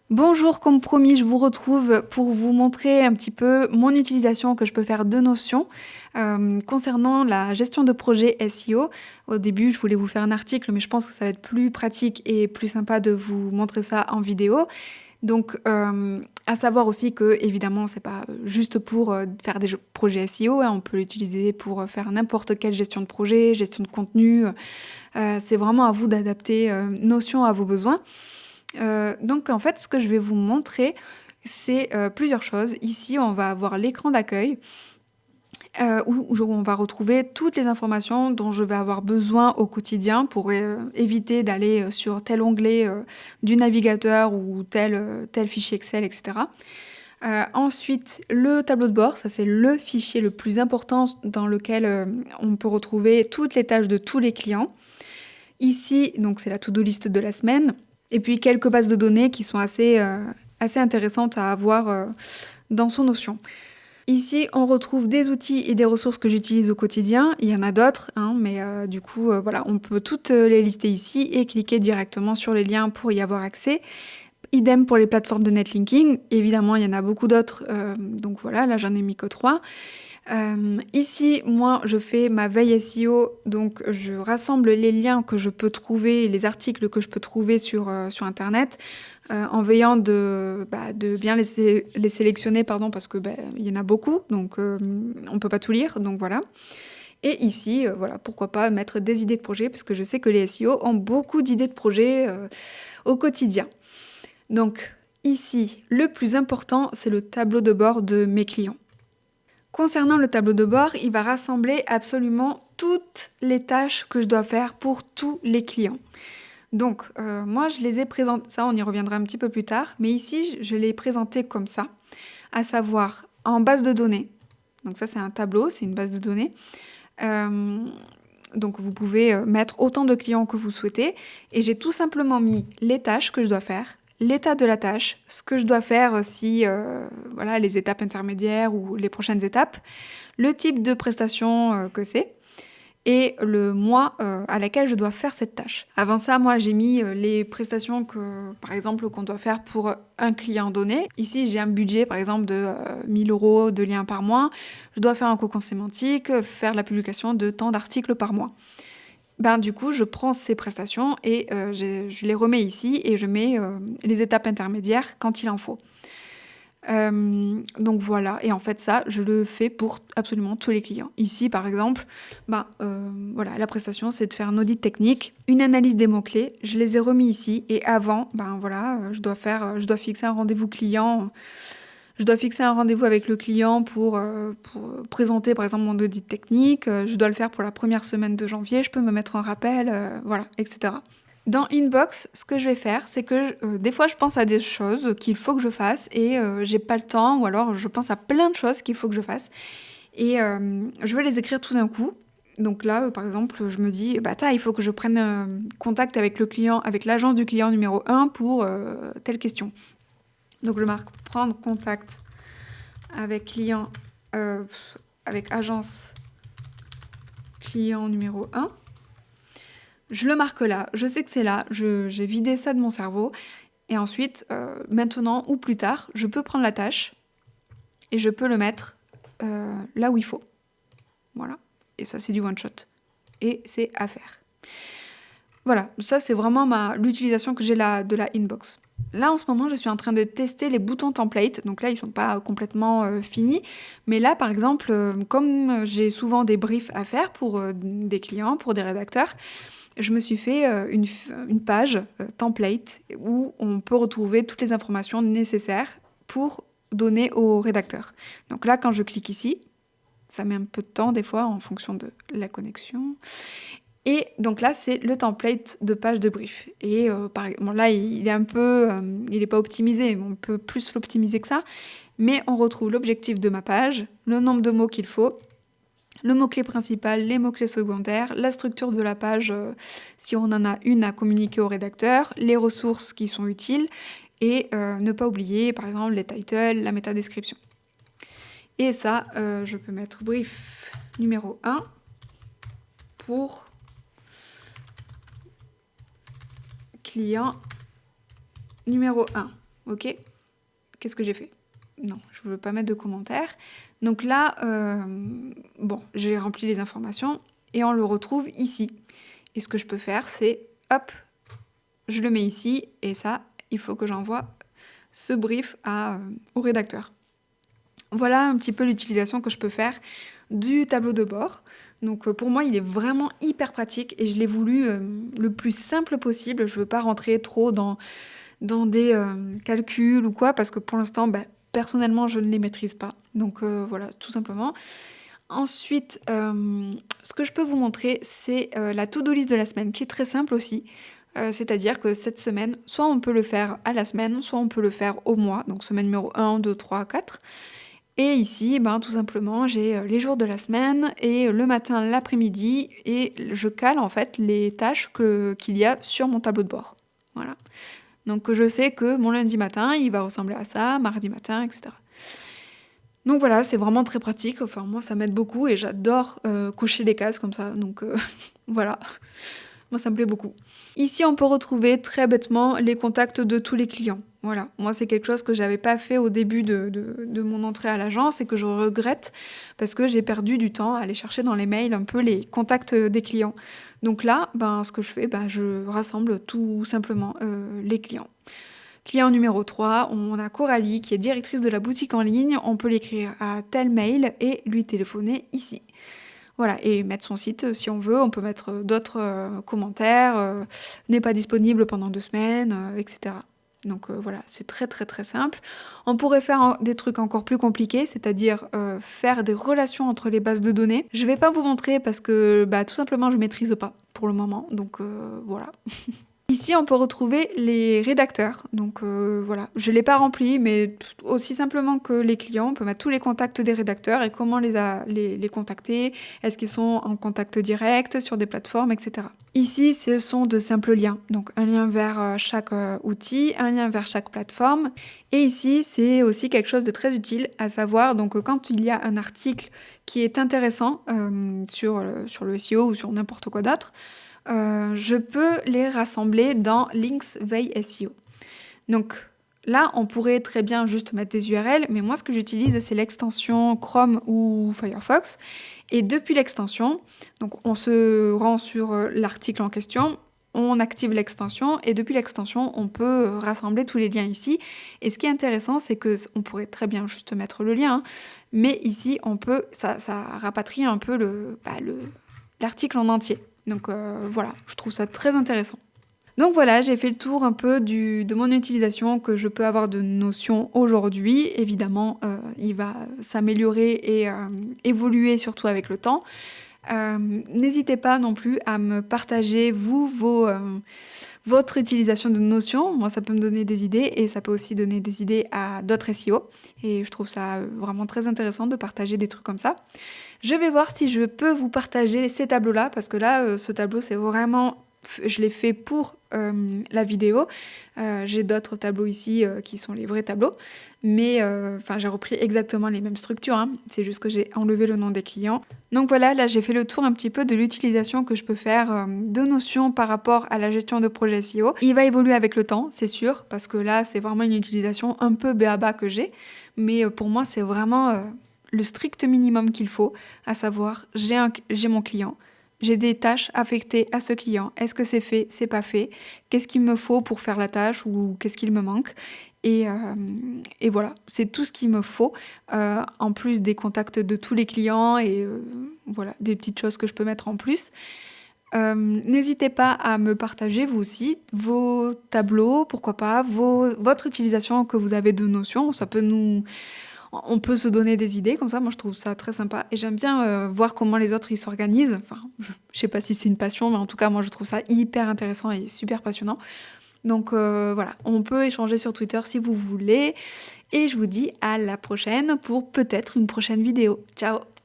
Bonjour, comme promis, je vous retrouve pour vous montrer un petit peu mon utilisation que je peux faire de Notion concernant la gestion de projet SEO. Au début, je voulais vous faire un article, mais je pense que ça va être plus pratique et plus sympa de vous montrer ça en vidéo. Donc, à savoir aussi que, évidemment, c'est pas juste pour faire des projets SEO, hein, on peut l'utiliser pour faire n'importe quelle gestion de projet, gestion de contenu. C'est vraiment à vous d'adapter Notion à vos besoins. Donc en fait, ce que je vais vous montrer, c'est plusieurs choses. Ici, on va avoir l'écran d'accueil où on va retrouver toutes les informations dont je vais avoir besoin au quotidien pour éviter d'aller sur tel onglet du navigateur ou tel fichier Excel, etc. Ensuite, le tableau de bord, ça c'est le fichier le plus important dans lequel on peut retrouver toutes les tâches de tous les clients. Ici, donc c'est la to-do list de la semaine. Et puis quelques bases de données qui sont assez intéressantes à avoir dans son Notion. Ici, on retrouve des outils et des ressources que j'utilise au quotidien. Il y en a d'autres, hein, mais du coup, voilà, on peut toutes les lister ici et cliquer directement sur les liens pour y avoir accès. Idem pour les plateformes de netlinking. Évidemment, il y en a beaucoup d'autres, donc voilà, là j'en ai mis que 3. Ici, moi, je fais ma veille SEO, donc je rassemble les liens que je peux trouver, les articles que je peux trouver sur Internet, en veillant de bien les sélectionner, parce que il y en a beaucoup, donc on peut pas tout lire, donc voilà. Et ici, voilà, pourquoi pas mettre des idées de projet, parce que je sais que les SEO ont beaucoup d'idées de projet au quotidien. Donc ici, le plus important, c'est le tableau de bord de mes clients. Concernant le tableau de bord, il va rassembler absolument toutes les tâches que je dois faire pour tous les clients. Donc, moi, je les ai présentées, ça on y reviendra un petit peu plus tard, mais ici, je l'ai présenté comme ça, à savoir en base de données. Donc ça, c'est un tableau, c'est une base de données. Donc vous pouvez mettre autant de clients que vous souhaitez. Et j'ai tout simplement mis les tâches que je dois faire, l'état de la tâche, ce que je dois faire si, voilà, les étapes intermédiaires ou les prochaines étapes, le type de prestation que c'est, et le mois à laquelle je dois faire cette tâche. Avant ça, moi, j'ai mis les prestations par exemple, qu'on doit faire pour un client donné. Ici, j'ai un budget, par exemple, de 1000 € de liens par mois. Je dois faire un cocon sémantique, faire la publication de tant d'articles par mois. Du coup, je prends ces prestations et je les remets ici et je mets les étapes intermédiaires quand il en faut. Donc voilà, et en fait ça, je le fais pour absolument tous les clients. Ici, par exemple, voilà, la prestation, c'est de faire un audit technique, une analyse des mots-clés. Je les ai remis ici, et avant, voilà, je dois fixer un rendez-vous client. Je dois fixer un rendez-vous avec le client pour présenter, par exemple, mon audit technique. Je dois le faire pour la première semaine de janvier. Je peux me mettre un rappel, voilà, etc. Dans Inbox, ce que je vais faire, c'est que des fois, je pense à des choses qu'il faut que je fasse et j'ai pas le temps, ou alors je pense à plein de choses qu'il faut que je fasse. Et je vais les écrire tout d'un coup. Donc là, par exemple, je me dis, il faut que je prenne contact avec le client, avec l'agence du client numéro 1 pour telle question. Donc je marque prendre contact avec client, avec agence client numéro 1. Je le marque là, je sais que c'est là, j'ai vidé ça de mon cerveau. Et ensuite, maintenant ou plus tard, je peux prendre la tâche et je peux le mettre là où il faut. Voilà. Et ça, c'est du one-shot. Et c'est à faire. Voilà, ça c'est vraiment l'utilisation que j'ai de la inbox. Là, en ce moment, je suis en train de tester les boutons template. Donc là, ils sont pas complètement finis. Mais là, par exemple, comme j'ai souvent des briefs à faire pour des clients, pour des rédacteurs, je me suis fait une page template où on peut retrouver toutes les informations nécessaires pour donner au rédacteur. Donc là, quand je clique ici, ça met un peu de temps des fois en fonction de la connexion. Et donc là, c'est le template de page de brief. Et là, il est un peu... il n'est pas optimisé, on peut plus l'optimiser que ça. Mais on retrouve l'objectif de ma page, le nombre de mots qu'il faut, le mot-clé principal, les mots-clés secondaires, la structure de la page, si on en a une à communiquer au rédacteur, les ressources qui sont utiles, et ne pas oublier, par exemple, les titles, la métadescription. Et ça, je peux mettre brief numéro 1 pour client numéro 1. ok. Qu'est-ce que j'ai fait? Non, je ne veux pas mettre de commentaires. Donc là, bon, j'ai rempli les informations et on le retrouve ici. Et ce que je peux faire, c'est, hop, je le mets ici et ça, il faut que j'envoie ce brief au rédacteur. Voilà un petit peu l'utilisation que je peux faire du tableau de bord. Donc pour moi, il est vraiment hyper pratique et je l'ai voulu le plus simple possible. Je ne veux pas rentrer trop dans des calculs ou quoi, parce que pour l'instant, personnellement, je ne les maîtrise pas. Donc voilà, tout simplement. Ensuite, ce que je peux vous montrer, c'est la to-do list de la semaine, qui est très simple aussi. C'est-à-dire que cette semaine, soit on peut le faire à la semaine, soit on peut le faire au mois, donc semaine numéro 1, 2, 3, 4. Et ici, tout simplement, j'ai les jours de la semaine et le matin, l'après-midi, et je cale en fait les tâches qu'il y a sur mon tableau de bord. Voilà. Donc je sais que mon lundi matin, il va ressembler à ça, mardi matin, etc. Donc voilà, c'est vraiment très pratique. Enfin, moi, ça m'aide beaucoup et j'adore cocher les cases comme ça. Donc voilà, moi, ça me plaît beaucoup. Ici, on peut retrouver très bêtement les contacts de tous les clients. Voilà, moi, c'est quelque chose que j'avais pas fait au début de mon entrée à l'agence et que je regrette parce que j'ai perdu du temps à aller chercher dans les mails un peu les contacts des clients. Donc là, ce que je fais, je rassemble tout simplement les clients. Client numéro 3, on a Coralie qui est directrice de la boutique en ligne. On peut l'écrire à tel mail et lui téléphoner ici. Voilà, et mettre son site si on veut. On peut mettre d'autres commentaires, n'est pas disponible pendant 2 semaines, etc. Donc voilà, c'est très très très simple. On pourrait faire des trucs encore plus compliqués, c'est-à-dire faire des relations entre les bases de données. Je vais pas vous montrer parce que tout simplement je maîtrise pas pour le moment, donc voilà. Ici, on peut retrouver les rédacteurs. Donc voilà, je ne l'ai pas rempli, mais aussi simplement que les clients, on peut mettre tous les contacts des rédacteurs et comment les contacter, est-ce qu'ils sont en contact direct sur des plateformes, etc. Ici, ce sont de simples liens. Donc un lien vers chaque outil, un lien vers chaque plateforme. Et ici, c'est aussi quelque chose de très utile, à savoir, donc quand il y a un article qui est intéressant sur le SEO ou sur n'importe quoi d'autre, je peux les rassembler dans Links Veille SEO. Donc là, on pourrait très bien juste mettre des URL, mais moi, ce que j'utilise, c'est l'extension Chrome ou Firefox. Et depuis l'extension, donc on se rend sur l'article en question, on active l'extension, et depuis l'extension, on peut rassembler tous les liens ici. Et ce qui est intéressant, c'est qu'on pourrait très bien juste mettre le lien, mais ici, ça rapatrie un peu l'article en entier. Donc voilà, je trouve ça très intéressant. Donc voilà, j'ai fait le tour un peu de mon utilisation que je peux avoir de Notion aujourd'hui. Évidemment, il va s'améliorer et évoluer surtout avec le temps. N'hésitez pas non plus à me partager, votre utilisation de Notion. Moi, ça peut me donner des idées et ça peut aussi donner des idées à d'autres SEO. Et je trouve ça vraiment très intéressant de partager des trucs comme ça. Je vais voir si je peux vous partager ces tableaux-là, parce que là, ce tableau, c'est vraiment... Je l'ai fait pour la vidéo. J'ai d'autres tableaux ici qui sont les vrais tableaux. Mais j'ai repris exactement les mêmes structures. Hein. C'est juste que j'ai enlevé le nom des clients. Donc voilà, là, j'ai fait le tour un petit peu de l'utilisation que je peux faire de Notion par rapport à la gestion de projet SEO. Il va évoluer avec le temps, c'est sûr, parce que là, c'est vraiment une utilisation un peu b.a.-ba que j'ai. Mais pour moi, c'est vraiment... le strict minimum qu'il faut, à savoir, j'ai mon client, j'ai des tâches affectées à ce client. Est-ce que c'est fait, c'est pas fait? Qu'est-ce qu'il me faut pour faire la tâche ou qu'est-ce qu'il me manque? Et voilà, c'est tout ce qu'il me faut, en plus des contacts de tous les clients et voilà, des petites choses que je peux mettre en plus. N'hésitez pas à me partager vous aussi vos tableaux, pourquoi pas, votre utilisation que vous avez de Notion. On peut se donner des idées comme ça, moi je trouve ça très sympa et j'aime bien voir comment les autres ils s'organisent. Enfin, je sais pas si c'est une passion, mais en tout cas moi je trouve ça hyper intéressant et super passionnant. Donc voilà, on peut échanger sur Twitter si vous voulez et je vous dis à la prochaine pour peut-être une prochaine vidéo. Ciao!